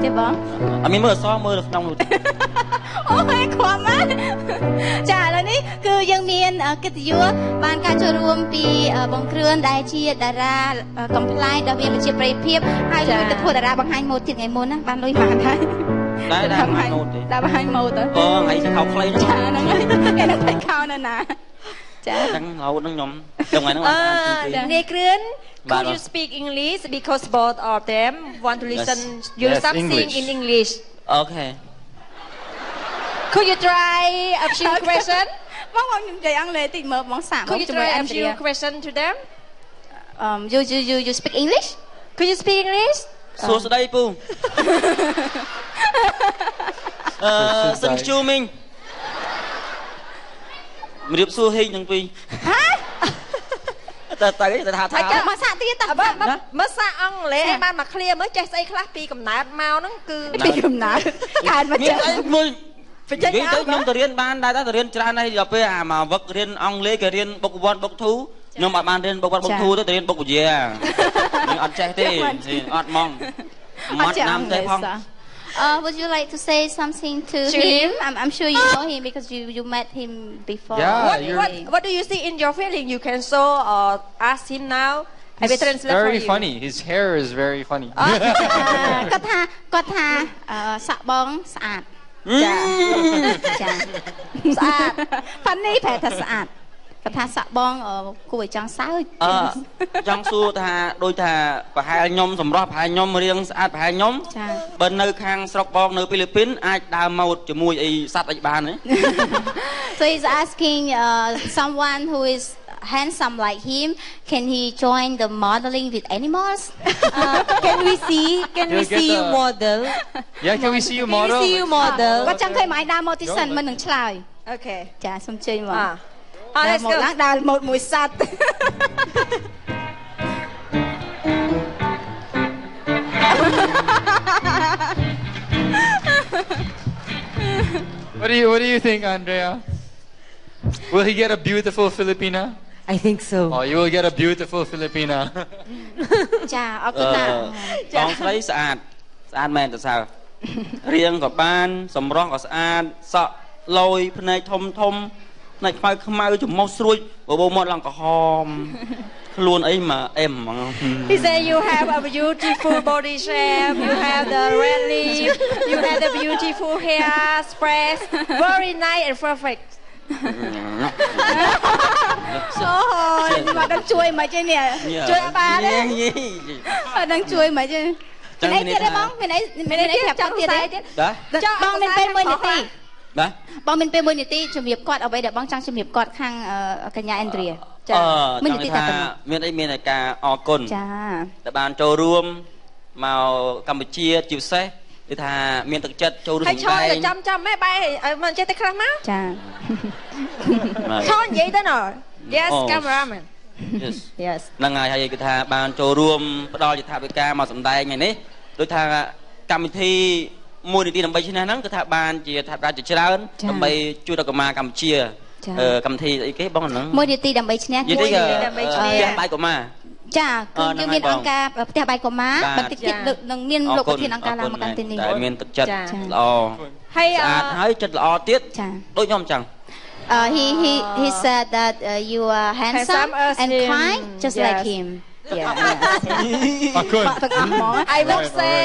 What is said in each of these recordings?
ទេបងអត់មានមើលអសមើលក្នុងនោះអូយខ្វះម៉ាត់ចាឥឡូវនេះគឺយើងមានកិត្តិយសបានការចូលរួមពីបងគ្រឿនដែលជាតារាកំប្លែងដ៏មានវិជ្ជាប្រិយភាពហើយមួយទៅធ្វើតារាបង្ហាញម៉ូដទៀតថ្ងៃមុនណាបានលុយបានហើយដែរបង្ហាញម៉ូដទេដែរបង្ហាញម៉ូដទៅអូថ្ងៃខោខ្លីចាហ្នឹងហើយគេនឹងតែខោនៅណាចាហ្នឹងរហូតហ្នឹងខ្ញុំថ្ងៃហ្នឹងនាយគ្រឿន Could you speak English because both of them want to listen you something in English Okay Could you try a few questions បងខ្ញុំនិយាយអង់គ្លេសតិចមើលបងសាកមកជាមួយ a few questions to them you speak English Could you speak English សួស្ដីពូសឹងជូមីងមរៀបសួរហេងទាំងពីរតែថាមកសាកទៀតតើមើលសាកអង់គ្លេសឲ្យបានមកឃ្លាមើលចេះស្អីខ្លះពីកំណើតមកហ្នឹងគឺពីកំណើតកើតមកចេះមួយនិយាយទៅខ្ញុំទៅរៀនបានដែរទៅរៀនច្រើនហើយដល់ពេលអាមកវឹករៀនអង់គ្លេសគេរៀនបុក1បុក2ខ្ញុំអត់បានរៀនបុក1បុក2ទៅរៀនបុកវិទ្យាខ្ញុំអត់ចេះទេអត់ហ្មងមកណាំទេផងwould you like to say something to him? I'm sure you know him because you met him before. Yeah, what do you see in your feeling? You can show or ask him now. He's very funny. His hair is very funny. គាត់ថាសាក់បងស្អាតចាស្អាត funny ប្រែថាស្អាតគាត់ថាសាក់បងគួរឲ្យចង់សើចចង់សួរថាដូចថាប្រហែលខ្ញុំសម្រស់ប្រហែលខ្ញុំរៀងស្អាតប្រហែលខ្ញុំបើនៅខាងស្រុកបងនៅហ្វីលីពីនអាចដើរម៉ូដជាមួយអីសត្វអីបានទេ So he's asking someone who is handsome like him can he join the modeling with animals can we see you model Yeah can we see you model គាត់ចង់ឃើញមកឯដើរម៉ូដទីសិនមិននឹងឆ្លើយ Okay ចាសូមជើញមក Let's go ដើរម៉ូដមួយសត្វ What do you think Andrea Will he get a beautiful Filipina I think so Oh you will get a beautiful Filipina ចាអរគុណណាស់បងស្រីស្អាតមែនតើសើរៀងក៏បានសម្រស់ក៏ស្អាតសក់លយភ្នែកធំផ្នែកខ្មៅច្រមុះស្រួចបបោមាត់ឡើងក្រហមខ្លួនអីមកអែមហ្មង He say you have a beautiful body shape you have the red lip you have the beautiful hair express very nice and perfect អូមកដល់ជួយមកទេនេះជួយអត់បានទេអត់ដឹងជួយមកទេមានអីទៀតទេបងមានអីប្រាប់ទៀតទេចង់បងមានពេល1នាទីបាទបងមានពេល1នាទីជំរាបគាត់អ្វីដែលបងចង់ជំរាបគាត់ខាងកញ្ញាអេនដ្រីចា1នាទីតែមានអីមានតែការអរគុណចាដែលបានចូលរួមមកកម្ពុជាជាពិសេសគឺថាមានទឹកចិត្តចូលរួមដែរហើយចាំម៉ែបែរមិនចេះតែខ្លះមកចាឈរនិយាយទៅណ៎ Yes cameraman Yes ហ្នឹងហើយគឺថាបានចូលរួមផ្ដល់យថាវិការមកសម្ដែងថ្ងៃនេះដូចថាកម្មវិធី1នាទីដើម្បីឈ្នះហ្នឹងគឺថាបានជាថាប្រាជាច្រើនដើម្បីជួយដល់កម្មាកម្ពុជាកម្មវិធីអីគេបងហ្នឹង1នាទីដើម្បីឈ្នះ1នាទីដើម្បីឈ្នះផ្ទះបាយកុមារចាគឺយើងមានអង្គការផ្ទះបាយកុមារបន្តិចទៀតនឹងមានលោកប្រធានអង្គការឡើងមកកាន់ទីនេះតែមានទឹកចិត្តល្អហើយស្អាតហើយចិត្តល្អទៀតដូចខ្ញុំចឹងhe said that you are handsome and kind just like him I will say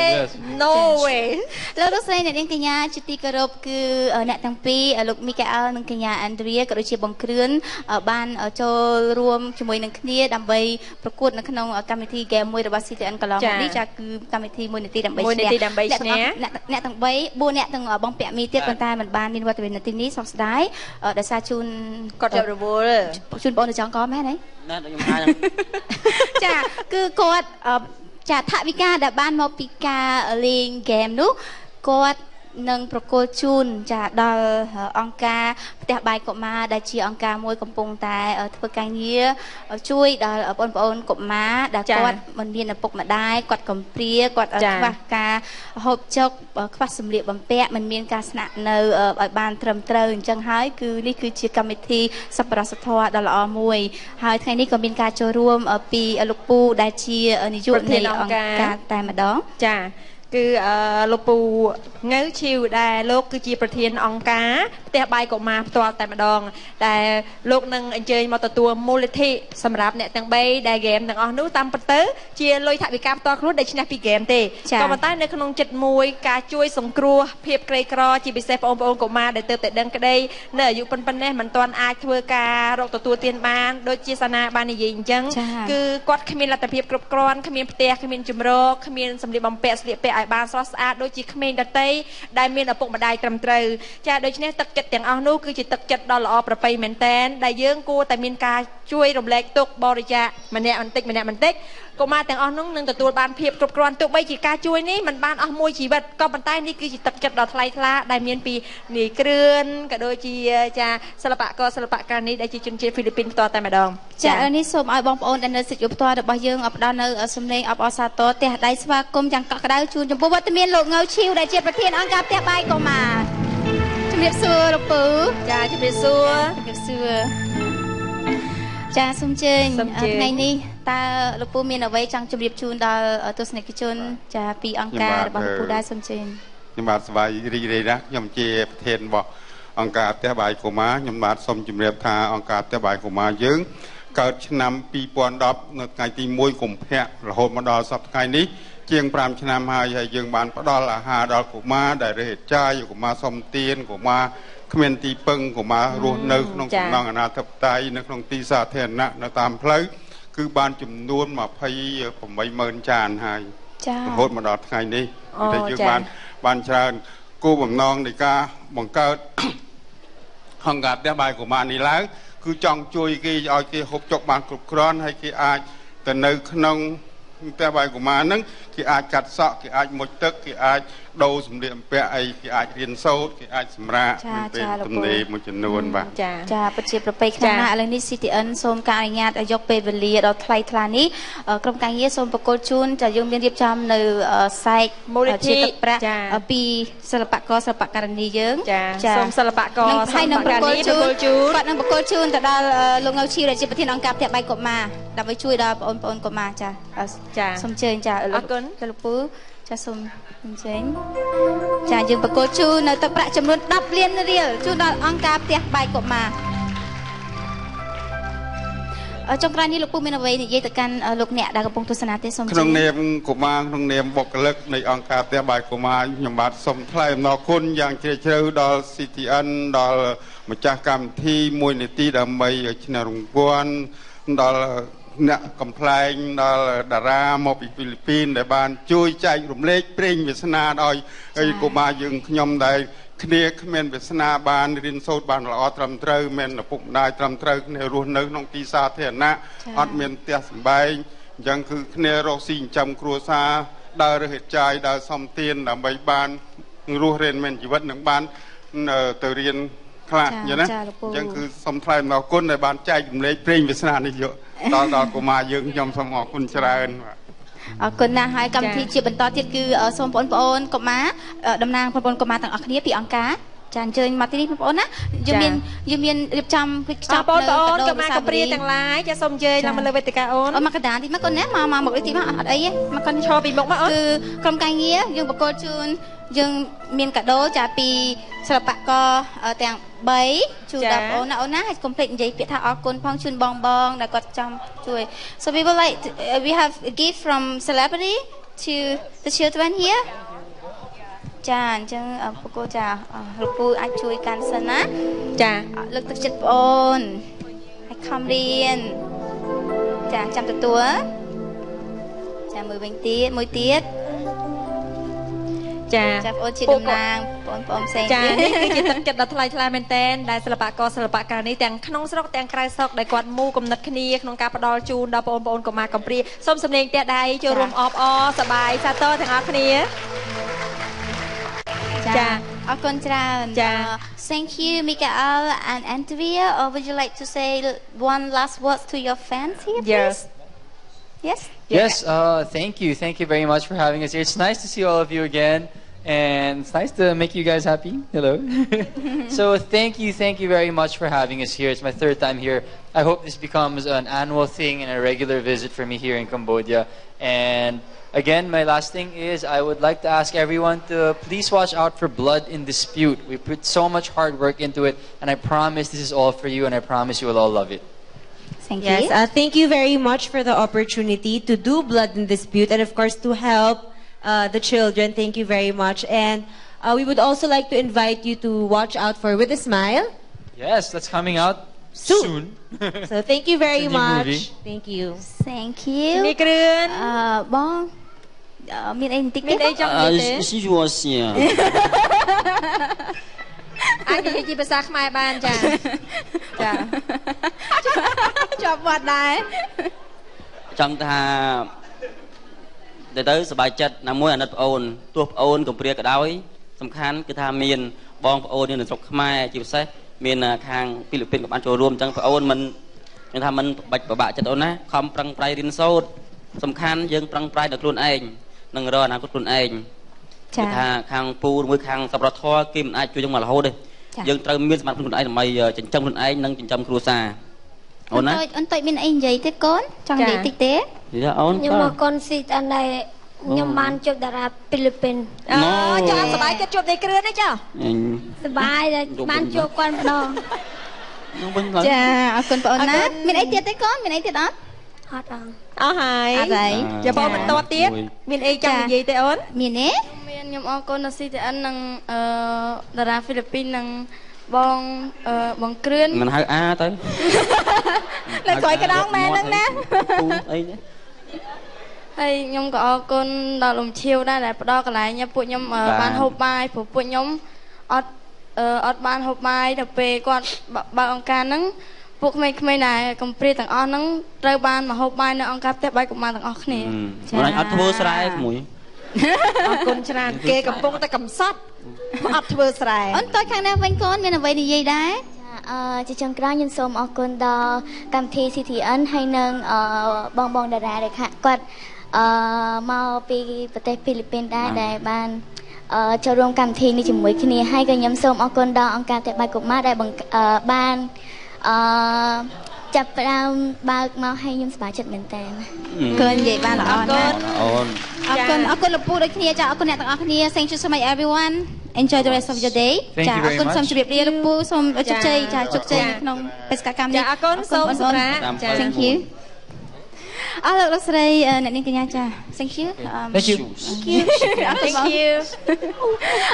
no way លោកស្រីអ្នកនាងកញ្ញាជាទីគោរពគឺអ្នកទាំងពីរលោកមីកាអែលនិងកញ្ញាអានដ្រីក៏ដូចជាបងគ្រឿនបានចូលរួមជាមួយនឹងគ្នាដើម្បីប្រកួតនៅក្នុងកម្មវិធី game មួយរបស់ CTN កន្លងនេះចាគឺកម្មវិធី1នាទីដើម្បីឈ្នះអ្នកទាំង3 4អ្នកទាំងបងពាក់មីទៀតប៉ុន្តែមិនបានមានវត្តមាននៅទីនេះសោកស្ដាយដោយសារជូនគាត់ជាប់រវល់ជូនបងនៅចង់កមែនទេណាខ្ញុំថាចាគឺគាត់ចាថវិកាដែលបានមកពីការលេងហ្គេមនោះគាត់នឹងប្រគល់ជូនចាដល់អង្គការផ្ទះបាយកុមារដែលជាអង្គការមួយកំពុងតែធ្វើការងារជួយដល់បងប្អូនកុមារដែលគាត់មិនមានឪពុកម្ដាយគាត់កំព្រាគាត់ខ្វះការហូបចុកខ្វះសម្លៀកបំពាក់មិនមានការស្នាក់នៅឲ្យបានត្រឹមត្រូវអញ្ចឹងហើយគឺនេះគឺជាកម្មវិធីសប្បុរសធម៌ដ៏ល្អមួយហើយថ្ងៃនេះក៏មានការចូលរួមពីលោកពូដែលជានាយកនៃអង្គការតែម្ដងចា គឺលោកពូងៅឈីវដែលលោកគឺជាប្រធានអង្គការផ្ទះបាយកុមារផ្ទាល់តែម្ដងដែលលោកនឹងអញ្ជើញមកទទួលមូលនិធិសម្រាប់អ្នកទាំង3ដែលហ្គេមទាំងអស់នោះតាមពិតទៅជាលុយថវិកាផ្ទាល់ខ្លួនដែលឈ្នះពីហ្គេមទេក៏ប៉ុន្តែនៅក្នុងចិត្តមួយការជួយសង្គ្រោះភាពក្រីក្រជាពិសេសបងប្អូនកុមារដែលទើបតែដឹងក្តីនៅអាយុប៉ុណ្ណេះមិនទាន់អាចធ្វើការរកទទួលទានបានដូចជាសាណាបាននិយាយអញ្ចឹងគឺគាត់គ្មានលទ្ធភាពគ្រប់គ្រាន់គ្មានផ្ទះគ្មានជំរកគ្មានសម្លៀកបំពាក់ស្លៀកពាក់ឲ្យបានស្រស់ស្អាតដូចជាក្មេងដទៃដែលមានឪពុកម្ដាយត្រឹមត្រូវចាដូច្នេះទឹកចិត្តទាំងអស់នោះគឺជាទឹកចិត្តដ៏ល្អប្រពៃមែនតែនដែលយើងគួរតែមានការជួយរំលែកទុក្ខបរិច្ចាគម្នាក់បន្តិចម្នាក់បន្តិចកុមារទាំងអស់នោះនឹងទទួលបានភាពគ្រប់គ្រាន់ទោះបីជាការជួយនេះមិនបានអស់មួយជីវិតក៏ប៉ុន្តែនេះគឺជាទឹកចិត្តដ៏ថ្លៃថ្លាដែលមានពីនាយគ្រឿនក៏ដូចជាចាសិល្បករសិល្បករនេះដែលជាជនជាតិហ្វីលីពីនផ្ទាល់តែម្ដងចានេះសូមឲ្យបងប្អូនដែលនៅសិទ្ធិយុផ្ទាល់របស់យើងផ្ដល់នៅសំឡេងអបអរសាទរផ្ទះដៃស្វាគមន៍យ៉ាងកក់ក្ដៅជូនចំពោះវត្តមានលោកងៅឈីវដែលជាប្រធានអង្គការផ្ទះបាយកុមារជំរាបសួរលោកពូចាជំរាបសួរចាសូមជើញថ្ងៃនេះតើលោកពូមានអ្វីចង់ជម្រាបជូនដល់ទស្សនិកជនចាពីអង្គការរបស់លោកពូដែរសូមជើញខ្ញុំបាទសប្បាយរីករាយណាស់ខ្ញុំជាប្រធានរបស់អង្គការផ្ទះបាយកុមារខ្ញុំបាទសូមជម្រាបថាអង្គការផ្ទះបាយកុមារយើងកើតឆ្នាំ2010នៅថ្ងៃទី1កុម្ភៈរហូតមកដល់សប្តាហ៍នេះជាង5ឆ្នាំហើយយើងបានផ្ដល់អាហារដល់កុមារដែលរើសចាយកុមារសុំទានកុមារគ្មានទីពឹងកុមាររស់នៅក្នុងសំណង់អនាធិបតេយ្យនៅក្នុងទីសាធារណៈនៅតាមផ្លូវគឺបានចំនួន280000ចានហើយរហូតមកដល់ថ្ងៃនេះតែយើងបានច្រើនគោលបំណងនៃការបង្កើតអង្គការផ្ទះបាយកុមារនេះឡើងគឺចង់ជួយគេឲ្យគេហូបចុកបានគ្រប់គ្រាន់ហើយគេអាចទៅនៅក្នុងផ្ទះបាយកុមារហ្នឹងគេអាចកាត់សក់គេអាចមុជទឹកគេអាចដូរសម្លៀកបំពាក់អីគេអាចរៀនសូត្រគេអាចសម្រាកពេលទំនេរមួយចំនួនបាទចាពិតជាប្រពៃខ្លាំងណាស់ឥឡូវនេះ CTN សូមការអនុញ្ញាតឲ្យយកពេលវេលាដ៏ថ្លៃថ្លានេះក្រុមការងារសូមប្រកល់ជូនចាយើងមានរៀបចំនៅសែកមូលនិធិប្រាក់ពីសិល្បករសិល្បករនីយើងចាសូមសិល្បករសិល្បករនីប្រកល់ជូនគាត់នឹងប្រកល់ជូនទៅដល់លោកងៅឈីដែលជាប្រធានអង្គការផ្ទះបាយកុមារដើម្បីជួយដល់បងប្អូនកុមារចាសូមជើញចាអរគុណលោកពូចាសូមអញ្ជើញចាយើងប្រកល់ជូននៅទឹកប្រាក់ចំនួន10លានរៀលជូនដល់អង្គការផ្ទះបាយកុមារចុងក្រោយនេះលោកពូមានអ្វីនិយាយទៅកាន់លោកអ្នកដែលកំពុងទស្សនាទេសូមក្នុងនាមកុមារក្នុងនាមបុគ្គលិកនៃអង្គការផ្ទះបាយកុមារខ្ញុំបាទសូមថ្លែងអំណរគុណយ៉ាងជ្រាលជ្រៅដល់ CTN ដល់ម្ចាស់កម្មវិធីមួយនាទីដើម្បីឈ្នះរង្វាន់ដល់អ្នកកំប្លែងដល់តារាមកពីហ្វីលីពីនដែលបានជួយចែករំលែកព្រេងវាសនាដល់កុមារយើងខ្ញុំដែលគ្នាគ្មានវាសនាបានរៀនសូត្របានល្អត្រឹមត្រូវមានឪពុកម្ដាយត្រឹមត្រូវគ្នារស់នៅក្នុងទីសាធារណៈអត់មានផ្ទះសម្បែងអញ្ចឹងគឺគ្នារកស៊ីចិញ្ចឹមគ្រួសារដើររើសចាយដើរសំទានដើម្បីបានរស់រានមានជីវិតនឹងបានទៅរៀនខ្លះយល់ណាអញ្ចឹងគឺសូមថ្លែងអំណរគុណដែលបានចែករំលែកព្រេងវាសនានេះយកដល់កុមារយើងខ្ញុំសូមអរគុណច្រើនបាទអរគុណណាស់ហើយកម្មវិធីជាបន្តទៀតគឺសូមបងប្អូនកុមារតំណាងបងប្អូនកុមារទាំងអស់គ្នាពីអង្គការចាអញ្ជើញមកទីនេះបងប្អូនណាយើងមានរៀបចំវិក្កាបងប្អូនកុមារកំព្រាទាំងឡាយចាសូមអញ្ជើញឡើងមកលើវេទិកាអូនមកកណ្ដាលទីមកកូនណាមកទីមកអត់អីទេមកកូនឈរពីមុខមកអូនគឺក្រុមការងារយើងបកគោជូនយើងមានកាដូចាពីសិល្បករទាំង3ជូនដល់បងអូនណាអូនណាឲ្យកុំភ្លេចនិយាយពាក្យថាអរគុណផងជូនបងដែលគាត់ចង់ជួយ So we would like we have a gift from celebrity to the children here ចាអញ្ចឹងបកគោចាលោកពូអាចជួយកាន់សិនណាចាលើកទឹកចិត្តបងអូនឲ្យខំរៀនចាចាំទទួលចាមួយវិញទៀតមួយទៀតចាបងអូនជាតំណាងបងប្អូនផ្សេងចានេះគឺជាទឹកចិត្តដ៏ថ្លៃថ្លាមែនទែនដែលសិល្បករសិល្បករនេះទាំងក្នុងស្រុកទាំងក្រៅស្រុកដែលគាត់មូលគំនិតគ្នាក្នុងការផ្ដល់ជូនដល់បងប្អូនកុមារកំព្រាសូមសម្លេងផ្ទះដៃចូលរួមអបអរសប្បាយសាទរទាំងអស់គ្នាចាអរគុណច្រើនចា Thank you Mikael and Andrea or would you like to say one last words to your fans here please? Yes Yes thank you very much for having us here. It's nice to see all of you again And it's nice to make you guys happy. Hello. So thank you very much for having us here. It's my 3rd time here. I hope this becomes an annual thing and a regular visit for me here in Cambodia. And again, my last thing is I would like to ask everyone to please watch out for Blood in Dispute. We put so much hard work into it, and I promise this is all for you, and I promise you will all love it. Thank you. Yes, thank you very much for the opportunity to do Blood in Dispute and of course to help the children. Thank you very much. And we would also like to invite you to watch out for With a Smile. Yes, that's coming out soon. So thank you very It's a new much. movie. Thank you. Thank you ជំរាបគ្រឿន បងមានអីបន្តិច មានអីចង់និយាយទេ ស៊ីយួរសៀ អាចនិយាយជាភាសាខ្មែរបានចាចា ជាប់វត្តដែរ ចង់ថាទៅសบายចិត្តណាមួយអាណិតប្អូនទោះប្អូនកំព្រាក៏ដោយសំខាន់គឺថាមានបងប្អូននៅស្រុកខ្មែរជាពិសេសមានខាងហ្វីលីពីនក៏បានចូលរួមអញ្ចឹងប្អូនមិនខ្ញុំថាមិនបាច់ពិបាកចិត្តអូនណាខំប្រឹងប្រែងរៀនសូត្រសំខាន់យើងប្រឹងប្រែងដល់ខ្លួនឯងនឹងរកអនាគតខ្លួនឯងចាថាខាងពូមួយខាងសប្បុរសធម៌គេមិនអាចជួយយើងមករហូតទេយើងត្រូវមានសមត្ថភាពខ្លួនឯងដើម្បីចិញ្ចឹមខ្លួនឯងនិងចិញ្ចឹមគ្រួសារអូនណាអូនតូចមានអីនិយាយទេកូនចង់និយាយតិចទេ យាអូន ខ្ញុំមកកូនស៊ីតាណែខ្ញុំបានជួបតារាហ្វីលីពីន ចាសប្បាយចិត្តជួបនៃគ្រឿនទេចា សប្បាយបានជួបគាត់ម្ដង ចាអរគុណបងអូនណាមានអីទៀតទេកូនមានអីទៀតអត់ អត់អង អស់ហើយ អត់ហើយ ចាបងបន្តទៀតមានអីចង់និយាយទេអូន មានទេ មានខ្ញុំអរគុណដល់ CTN និងតារាហ្វីលីពីននិងបងគ្រឿន មិនហៅអាទៅ នៅក្រោយកណ្ដោងមែនហ្នឹងណា ពូអីទេ ហើយខ្ញុំក៏អរគុណដល់លំឈៀវដែរដែលផ្ដល់កន្លែងឲ្យពួកខ្ញុំបានហូបបាយព្រោះពួកខ្ញុំអត់បានហូបបាយដល់ពេលគាត់បើកអង្គការហ្នឹងពួកក្មេងៗដែលកំព្រាទាំងអស់ហ្នឹងត្រូវបានមកហូបបាយនៅអង្គការផ្ទះបាយកុមារទាំងអស់គ្នា មិនអត់ធ្វើស្រែមួយ អរគុណច្រើនគេកំពុងតែកំសត់អត់ធ្វើស្រែ អូនតូចខាងនេះវិញកូនមានអ្វីនិយាយដែរ ជាចុងក្រោយខ្ញុំសូមអរគុណដល់កម្មវិធី CTN ហើយនឹងបងតារាដែលគាត់មកពីប្រទេសហ្វីលីពីនដែរដែលបានចូលរួមកម្មវិធីនេះជាមួយគ្នាហើយក៏ខ្ញុំសូមអរគុណដល់អង្គការផ្ទះបាយកុមារដែលបានចាប់ផ្ដើមបើកមកឲ្យខ្ញុំសប្បាយចិត្តមែនតើ កូននិយាយបានល្អណាស់ អូន អរគុណលោកពូដូចគ្នាចាអរគុណអ្នកទាំងអស់គ្នា Thank you so much everyone enjoy the rest of your day ចាអរគុណសូមជម្រាបលាលោកពូសូមជោគជ័យចាជោគជ័យក្នុងបេសកកម្មនេះ ចាអរគុណសូមសម្រាប់ចា Thank you អរលោកស្រីអ្នកនាងកញ្ញាចា Thank you Thank you. Thank you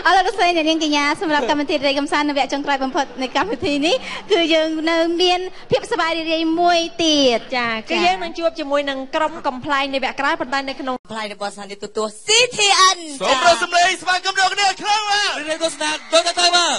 អរលោកស្រីអ្នកនាងកញ្ញាសម្រាប់កម្មវិធីរាយកំសាន្តនៅវគ្គចុងក្រោយបំផុតនៃកម្មវិធីនេះគឺយើងនៅមានភាពសប្បាយរីករាយមួយទៀត ចាគឺយើងនឹងជួបជាមួយនឹងក្រុមកំ pl ែងនៃវគ្គក្រោយប៉ុន្តែនៅក្នុង ផ្លាយរបស់ស្ថានីយ៍ទូរទស្សន៍ CTN សូមរកសម្លេងស្វាគមន៍ដល់គ្នាខ្លាំងណាស់រីករាយទស្សនាដូចទៅមក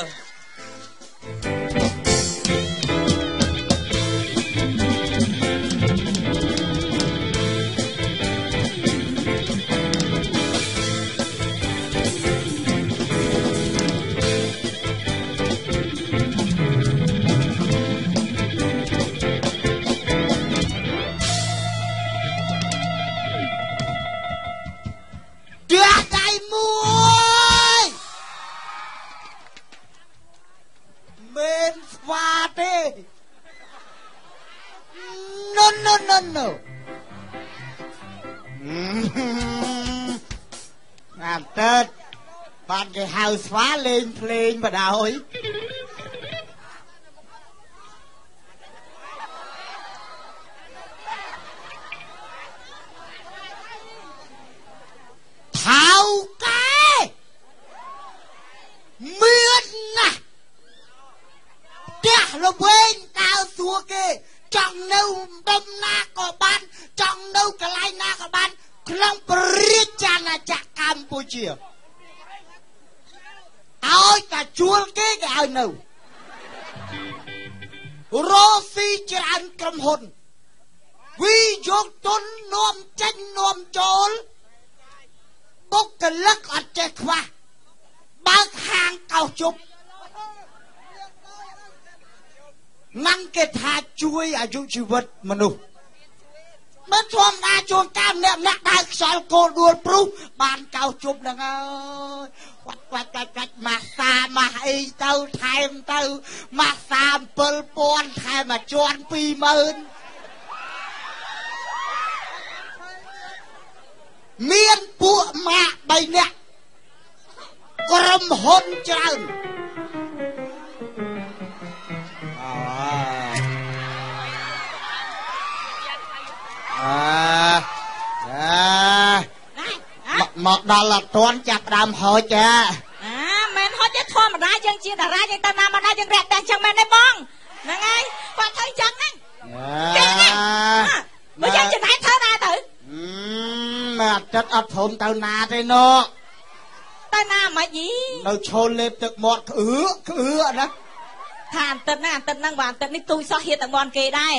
No. អាតើបានគេហៅស្វាលេងភ្លេងបដ ாய் ថៅកែមានណាស់ផ្ទះល្វែងដើរសួរគេចង់នៅដំណាក៏បានចង់នៅកន្លែងណាក៏បានក្នុងព្រះរាជាណាចក្រកម្ពុជាឲ្យតែជួលគេគេឲ្យនៅរស់ស៊ីច្រើនក្រុមហ៊ុនវិយកទុននាំចេញនាំចូលបុគ្គលិកអត់ចេះខ្វះបើកហាងកោសជប់មិនគេថាជួយអាយុជីវិតមនុស្សប មិនធម្មតាជួនកាលអ្នកដើរខ្យល់គោលដួលព្រុសបានកោជប់ហ្នឹងអើយកាច់ម៉ាសាម៉ាអីទៅថែមទៅម៉ាសា7000ថែមមួយជាន់20000មានពួកម៉ាក់3នាក់ក្រុមហ៊ុនច្រើនមកដល់អត់ទាន់ចាប់ដើមហោចចាមែនហោចទេធម្មតាយើងជាតារាយើងទៅណាមកណាយើងរែកតែអញ្ចឹងមែនទេបងហ្នឹងហើយគាត់ធ្វើអញ្ចឹងហ្នឹងបើយើងចំណាយធ្វើណាទៅមកអាទិត្យអត់ព្រមទៅណាទេណូទៅណាមិនយីនៅឈោលលេបទឹកមាត់ក្អឺណាថាអាទិត្យហ្នឹងបាទអាទិត្យនេះទូចសោះហៀតតែមន់គេដែរ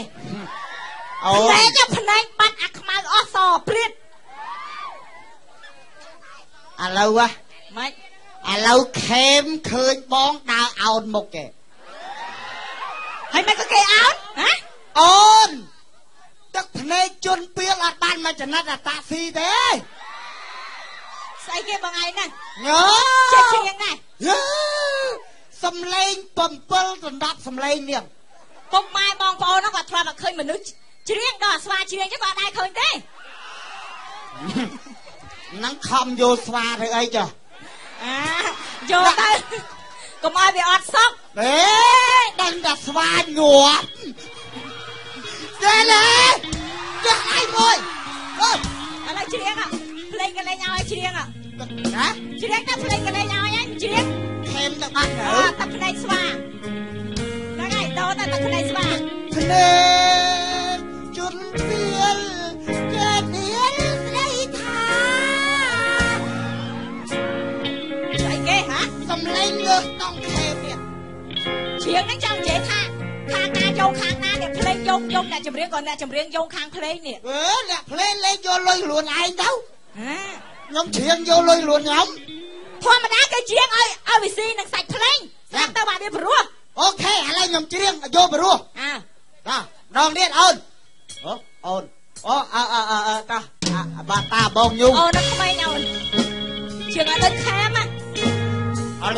អូភ្នែកបាត់អាខ្មៅអស់សព្រាតឥឡូវម៉េចឥឡូវខេមឃើញបងដើរអោនមុខគេហើយមិនក៏គេអោនហ៎អូនទឹកភ្នែកជន់ពីលអត់បានមកចំណិតអាតាស៊ីទេស្អីគេបងឯងហ្នឹងចេះជាងណាសំលេង7ដណ្ដប់សំលេងនាងពុកម៉ែបងប្អូនហ្នឹងគាត់ធ្លាប់តែឃើញមនុស្សច្រៀងដល់ស្វាច្រៀងចឹងគាត់ដែរឃើញទេនឹងខំយកស្វាទៅអីចុះយកទៅកុំឲ្យវាអត់សក់ដឹងតែស្វាញាប់ទេលេចាស់ឯងមួយឥឡូវច្រៀងភ្លេងកលេងឲ្យច្រៀងច្រៀងតែភ្លេងកលេងឲ្យហ្នឹងច្រៀងខេមទៅបាត់ទៅតែភ្លេងស្វាហ្នឹងហើយដោតែភ្លេងស្វាភ្លេងជន់ពីលចេះទៀលស្ដីថាស្អីគេហ៎សំលេងលើស្តង់ខេមនេះច្រៀងហ្នឹងចង់និយាយថាណាយកខាងណាអ្នកភ្លេងយកអ្នកចម្រៀងក៏អ្នកចម្រៀងយកខាងភ្លេងនេះអ្នកភ្លេងលេងយកលុយខ្លួនឯងទៅខ្ញុំច្រៀងយកលុយខ្លួនខ្ញុំធម្មតាគេច្រៀងឲ្យវិស័យនឹងសាច់ភ្លេងស្រាប់ទៅបាទវាព្រោះអូខេឥឡូវខ្ញុំច្រៀងយកព្រោះដងទៀតអូនអូនតាបាទតាបងញូអូននឹងក្មេងអូនជាងអត់ដូចខែមអត់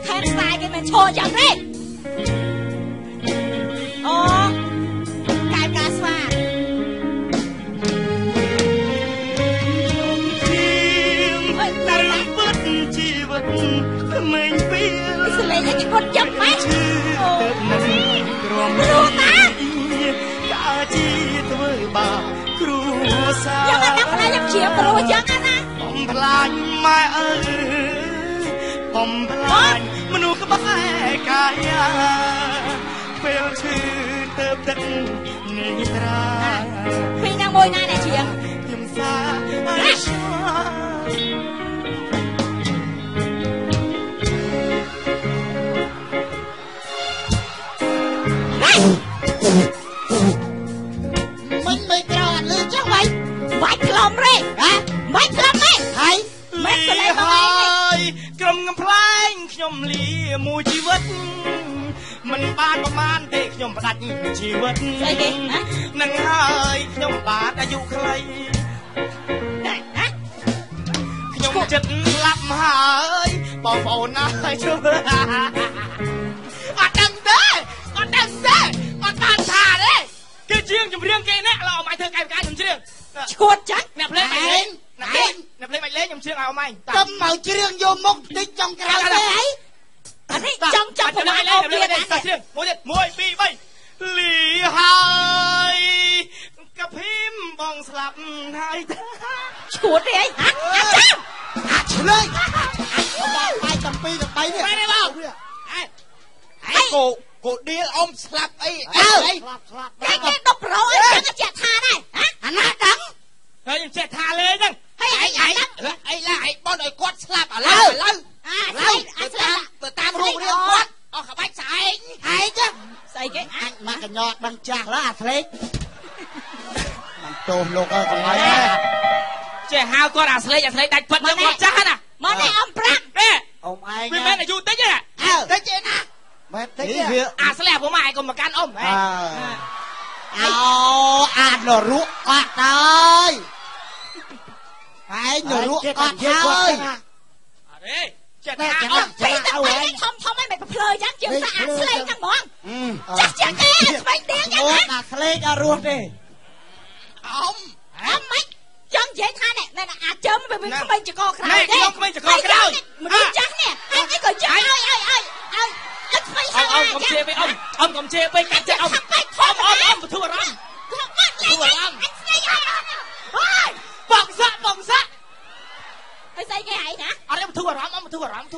ខែស្វាយគេមិនឈរយ៉ាងទេអូកាយការស្វាតែពិតជីវិតក្មេងពីលស្លេងនេះគាត់ចាប់ម៉េចអូគ្រូតាកាជីធ្វើបាបគ្រូសាយ៉ាងណាខ្ញុំជាគ្រូយ៉ាងណាបំផ្លាញម៉ែអើយបំផ្លាញមនុស្សក្បែរកាយាពេលឈឺទៅទឹកនេះត្រាពីណាមួយណាអ្នកជាខ្ញុំសាអើយមិនក្រអត់លឺចឹងបាច់ខ្លំរេបាច់ខ្លំទេហើយមិនស្លេហើយក្រុមកំ ប្លែងខ្ញុំលាមួយជីវិតមិនបានប្រមាណទេខ្ញុំផ្ដាច់ជីវិតស្អីគេនឹងហើយខ្ញុំបាទអាយុខ្លីខ្ញុំចិត្តស្លាប់ហើយបងប្អូនណាជួយអត់ដឹងទេអត់ដឹងទេអត់បានថាទេគេជាងចម្រៀងគេណាឡើយអមឲ្យធ្វើកាយវិការខ្ញុំច្រៀងឈួតចាច់អ្នកភ្លេងលេងអ្នកភ្លេងមិនលេងខ្ញុំច្រៀងឲ្យអមឯងទៅមកច្រៀងយកមុខតិចចង់ក្រៅទេហីអានេះចង់ប្រមាណអូបទៀតណាច្រៀងមួយទៀត1 2 3លីហើយកាភីមបងស្លាប់ហើយឈួតទេអីអាចឆ្លើយបងបាយ7 3នេះបាយនេះបងអីគោឌៀលអ៊ំស្លាប់អីស្លាប់គេ10ប្រូអីចឹងជាក់ថាដែរអាណាដឹងហើយខ្ញុំចេះថាលេងហ្នឹងហើយអីឡាយបងឲ្យគាត់ស្លាប់ឥឡូវទៅតាមរូបរាងគាត់អស់ក្បាច់ស្អែកឯងចាស្អីគេអាចមកកញ្ញត់ដឹងចាស់ឡើអាស្លេកមិនទោសលោកអើកុំឲ្យចេះហៅគាត់អាស្លេកដាច់ពិតយកគាត់ចាស់ណាមកនេះអ៊ំ5ទេអ៊ំឯងវាមិនអាយុតិចទេតិចទេណាមែនតិចអាស្លេកពួកម៉ែកុំមកកាន់អ៊ំ អានរក់អត់ហើយឯងរក់អត់ហើយអរេចេះថា អត់ពីតែឯងធំៗឯងមិនភ្លើអញ្ចឹងជាងស្អាតស្លេកហ្នឹងហ្មងចាស់ជាងគេស្បែកទៀងយ៉ាងណា ស្លេកអត់រស់ទេអ៊ំមិនចង់និយាយថានេះអាចជើមវាមានក្មេងចកក្រោយទេខ្ញុំក្មេងចកក្រោយមនុស្សចាស់នេះអញក៏ចាស់ឲ្យស្បែកហើយអ៊ំកុំជេរពេកអ៊ំកុំជេរពេកកាត់ចេះអ៊ំបធូរអារម្មណ៍បងសាក់ហើយស្អីគេហីណាអត់ទេបធូរអារម្មណ៍អ៊ំបធូរអារម្មណ៍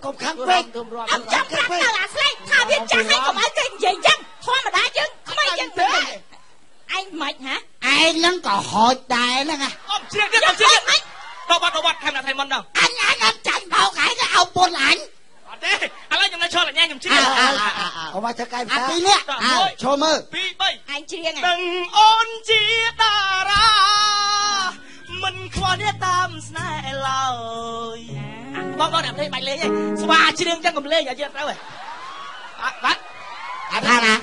កុំខាំពេកអត់ចាំខាំទៅអាស្លេកថាវាចាស់ហើយកុំឲ្យគេនិយាយអញ្ចឹងធម្មតាយើងក្មេងអញ្ចឹងទេឯងមិនហ៎ឯងហ្នឹងក៏ហោចដែរហ្នឹងហ៎អ៊ំជ្រៀងទៀតដល់បាត់ខែណាថៃមុនដល់អញអត់ចាញ់បោកឯងទៅឲ្យពុនអញអត់ទេឥឡូវខ្ញុំនៅឈរលញ៉ែខ្ញុំជ្រៀងអមកធ្វើកាយភាសានេះឈរមើល2 3ឯងជ្រៀងដឹងអូនជាតារាមិនខ្វល់នេះតាមស្នេហ៍ឡើយបងអ្នកលេងបាច់លេងឯងស្វាជ្រៀងចឹងកុំលេងឲ្យយើងត្រូវឯងបាត់អត់ថាណា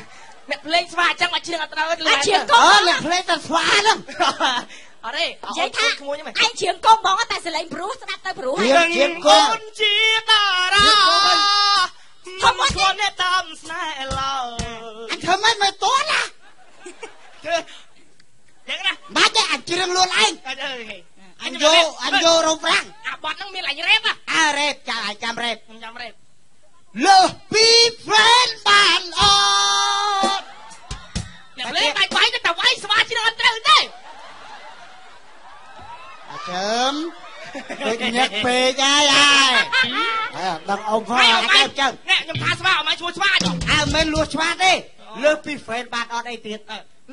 អ្នកភ្លេងស្វាចឹងមកជ្រៀងអត់ត្រូវលេងជ្រៀងកុំអ្នកភ្លេងតែស្វាហ្នឹងអរេនិយាយថាឯងជ្រៀងកុំបងតែសលេងព្រោះស្ដាប់ទៅព្រោះហើយជ្រៀងកុំជាតារាធម្មតាអ្នកតាមស្នេហ៍ឡើយអញធ្វើមិនតន់ណាធ្វើយ៉ាងណាបាច់ទេអញជ្រៀងលួនឯងអញយករោប្រាំងអាបាត់ហ្នឹងមានឡាញរ៉េបរ៉េបចាឲ្យចាំរ៉េបខ្ញុំចាំរ៉េបលើសពីហ្វេនបានអត់អ្នកលេងបាច់វាយទៅតែវាយស្វាជ្រៀងអត់ត្រូវទេអញ្ចឹងដូចញឹកពេកហើយដឹងអ៊ំផងអញ្ចឹងខ្ញុំថាស្វាអត់មកឈ្មោះស្វាចុះមិនលួសស្វាទេលើសពីហ្វេនបានអត់អីទៀត